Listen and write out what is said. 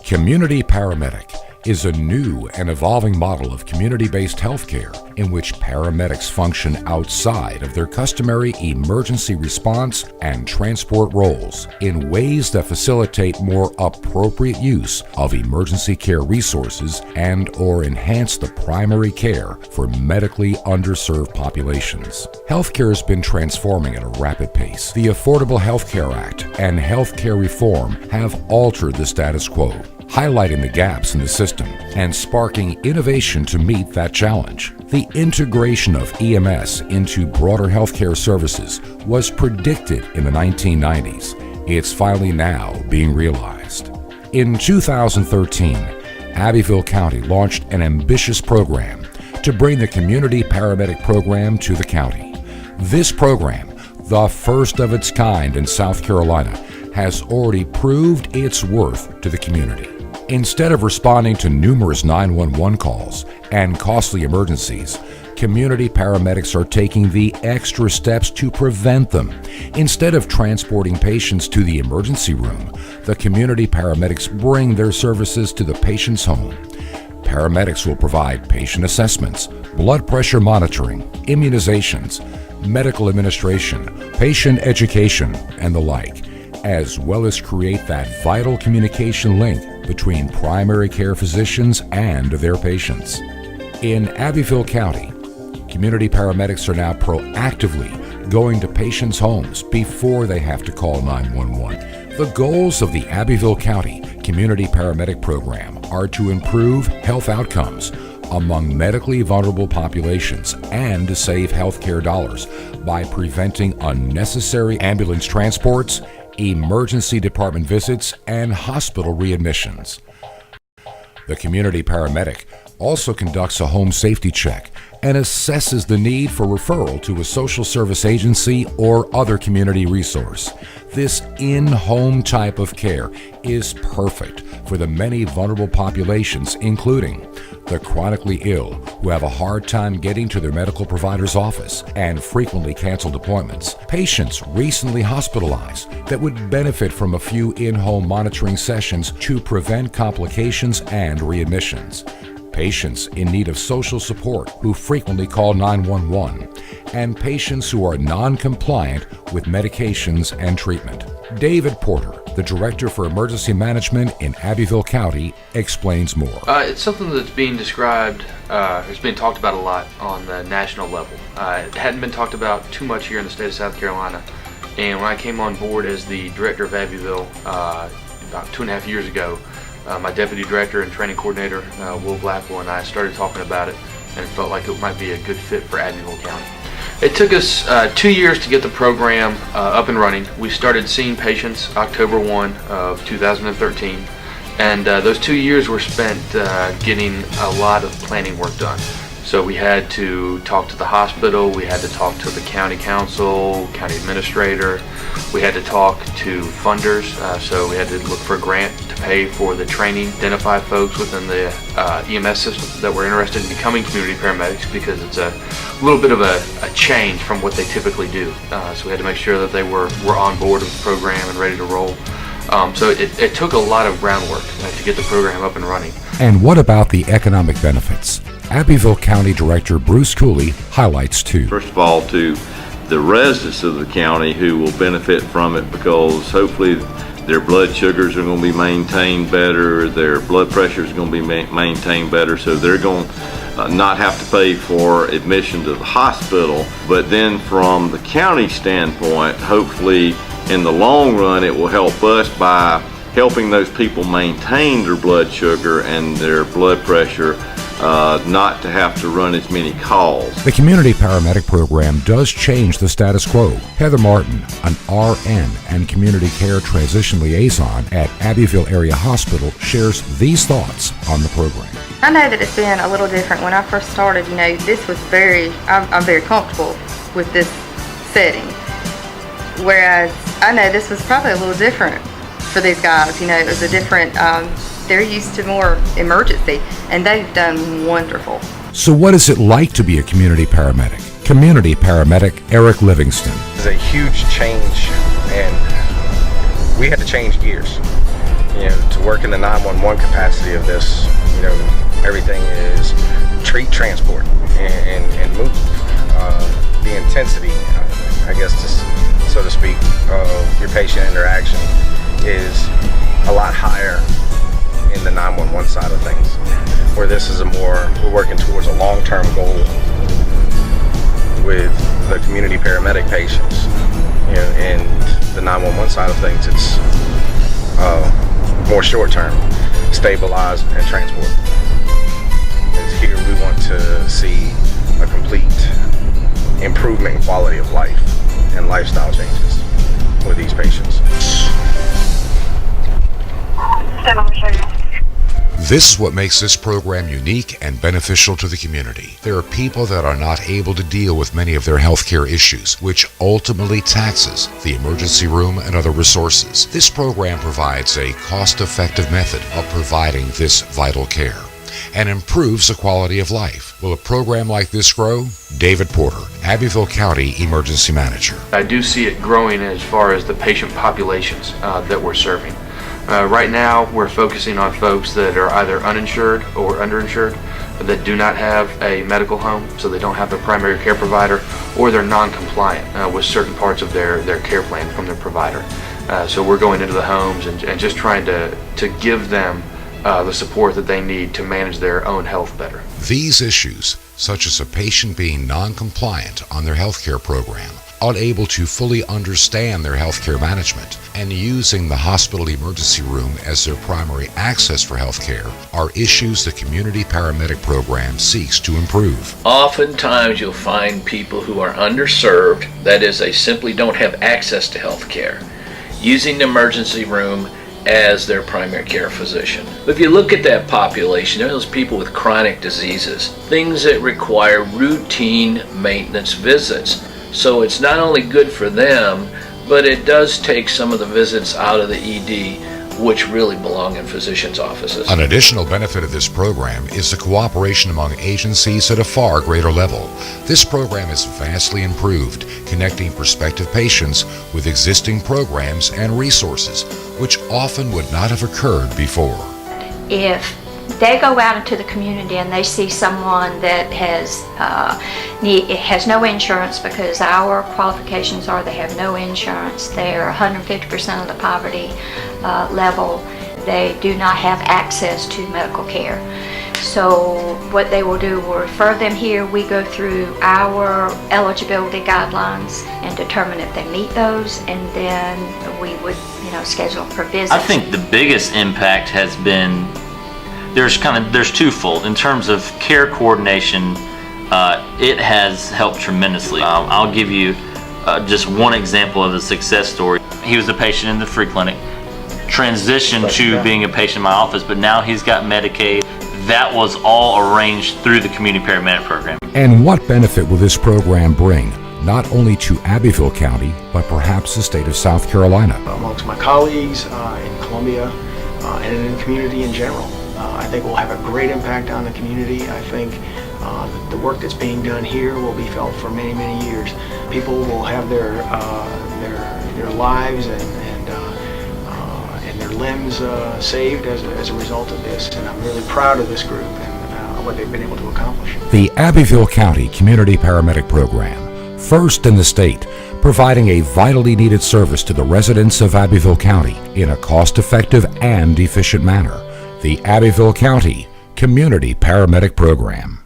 Community Paramedic is a new and evolving model of community-based healthcare in which paramedics function outside of their customary emergency response and transport roles in ways that facilitate more appropriate use of emergency care resources and/or enhance the primary care for medically underserved populations. Healthcare has been transforming at a rapid pace. The Affordable Health Care Act and healthcare reform have altered the status quo, highlighting the gaps in the system and sparking innovation to meet that challenge. The integration of EMS into broader healthcare services was predicted in the 1990s. It's finally now being realized. In 2013, Abbeville County launched an ambitious program to bring the Community Paramedic Program to the county. This program, the first of its kind in South Carolina, has already proved its worth to the community. Instead of responding to numerous 911 calls and costly emergencies, community paramedics are taking the extra steps to prevent them. Instead of transporting patients to the emergency room, the community paramedics bring their services to the patient's home. Paramedics will provide patient assessments, blood pressure monitoring, immunizations, medical administration, patient education, and the like, as well as create that vital communication link between primary care physicians and their patients. In Abbeville County, community paramedics are now proactively going to patients' homes before they have to call 911. The goals of the Abbeville County Community Paramedic Program are to improve health outcomes among medically vulnerable populations and to save healthcare dollars by preventing unnecessary ambulance transports, emergency department visits, and hospital readmissions. The community paramedic also conducts a home safety check and assesses the need for referral to a social service agency or other community resource. This in-home type of care is perfect for the many vulnerable populations, including the chronically ill who have a hard time getting to their medical provider's office and frequently canceled appointments, patients recently hospitalized that would benefit from a few in-home monitoring sessions to prevent complications and readmissions, patients in need of social support who frequently call 911, and patients who are non-compliant with medications and treatment. David Porter, the Director for Emergency Management in Abbeville County, explains more. It's something that's being described, it's been talked about a lot on the national level. It hadn't been talked about too much here in the state of South Carolina. And when I came on board as the Director of Abbeville about 2.5 years ago, my Deputy Director and Training Coordinator, Will Blackwell, and I started talking about it, and it felt like it might be a good fit for Abbeville County. It took us 2 years to get the program up and running. We started seeing patients October 1 of 2013, and those 2 years were spent getting a lot of planning work done. So we had to talk to the hospital, we had to talk to the county council, county administrator, we had to talk to funders, so we had to look for a grant to pay for the training, identify folks within the EMS system that were interested in becoming community paramedics, because it's a little bit of a change from what they typically do. So we had to make sure that they were on board with the program and ready to roll. So it took a lot of groundwork to get the program up and running. And what about the economic benefits? Abbeville County Director Bruce Cooley highlights too. First of all, to the residents of the county who will benefit from it, because hopefully their blood sugars are going to be maintained better, their blood pressure is going to be maintained better, so they're going to not have to pay for admission to the hospital. But then from the county standpoint, hopefully in the long run it will help us by helping those people maintain their blood sugar and their blood pressure, not to have to run as many calls. The Community Paramedic Program does change the status quo. Heather Martin, an RN and Community Care Transition Liaison at Abbeville Area Hospital, shares these thoughts on the program. I know that it's been a little different. When I first started, this was I'm very comfortable with this setting. Whereas I know this was probably a little different for these guys. It was a different, they're used to more emergency, and they've done wonderful. So what is it like to be a community paramedic? Community paramedic Eric Livingston. It's a huge change, and we had to change gears, to work in the 911 capacity of this. Everything is treat, transport, and move. The intensity, I guess, so to speak, of your patient interaction is a lot higher in the 911 side of things, where this is we're working towards a long-term goal with the community paramedic patients. And the 911 side of things, it's more short-term, stabilize and transport. As here we want to see a complete improvement in quality of life and lifestyle changes with these patients. This is what makes this program unique and beneficial to the community. There are people that are not able to deal with many of their healthcare issues, which ultimately taxes the emergency room and other resources. This program provides a cost-effective method of providing this vital care and improves the quality of life. Will a program like this grow? David Porter, Abbeville County Emergency Manager. I do see it growing as far as the patient populations that we're serving. Right now, we're focusing on folks that are either uninsured or underinsured, that do not have a medical home, so they don't have a primary care provider, or they're non-compliant with certain parts of their care plan from their provider. So we're going into the homes and just trying to give them the support that they need to manage their own health better. These issues, such as a patient being non-compliant on their healthcare program, unable to fully understand their healthcare management, and using the hospital emergency room as their primary access for healthcare, are issues the community paramedic program seeks to improve. Oftentimes you'll find people who are underserved, that is, they simply don't have access to healthcare, using the emergency room as their primary care physician. If you look at that population, there are those people with chronic diseases, things that require routine maintenance visits. So it's not only good for them, but it does take some of the visits out of the ED, which really belong in physicians' offices. An additional benefit of this program is the cooperation among agencies at a far greater level. This program is vastly improved, connecting prospective patients with existing programs and resources, which often would not have occurred before. If they go out into the community and they see someone that has no insurance, because our qualifications are they have no insurance, they're 150% of the poverty level, they do not have access to medical care. So what they will do, we'll refer them here, we go through our eligibility guidelines and determine if they meet those, and then we would schedule for visits. I think the biggest impact has been there's twofold. In terms of care coordination, it has helped tremendously. I'll give you just one example of a success story. He was a patient in the free clinic, transitioned to being a patient in my office, but now he's got Medicaid. That was all arranged through the community paramedic program. And what benefit will this program bring, not only to Abbeville County, but perhaps the state of South Carolina? Amongst my colleagues in Columbia and in the community in general. I think we'll have a great impact on the community. I think the work that's being done here will be felt for many, many years. People will have their lives and their limbs saved as a result of this, and I'm really proud of this group and what they've been able to accomplish. The Abbeville County Community Paramedic Program, first in the state, providing a vitally needed service to the residents of Abbeville County in a cost-effective and efficient manner. The Abbeville County Community Paramedic Program.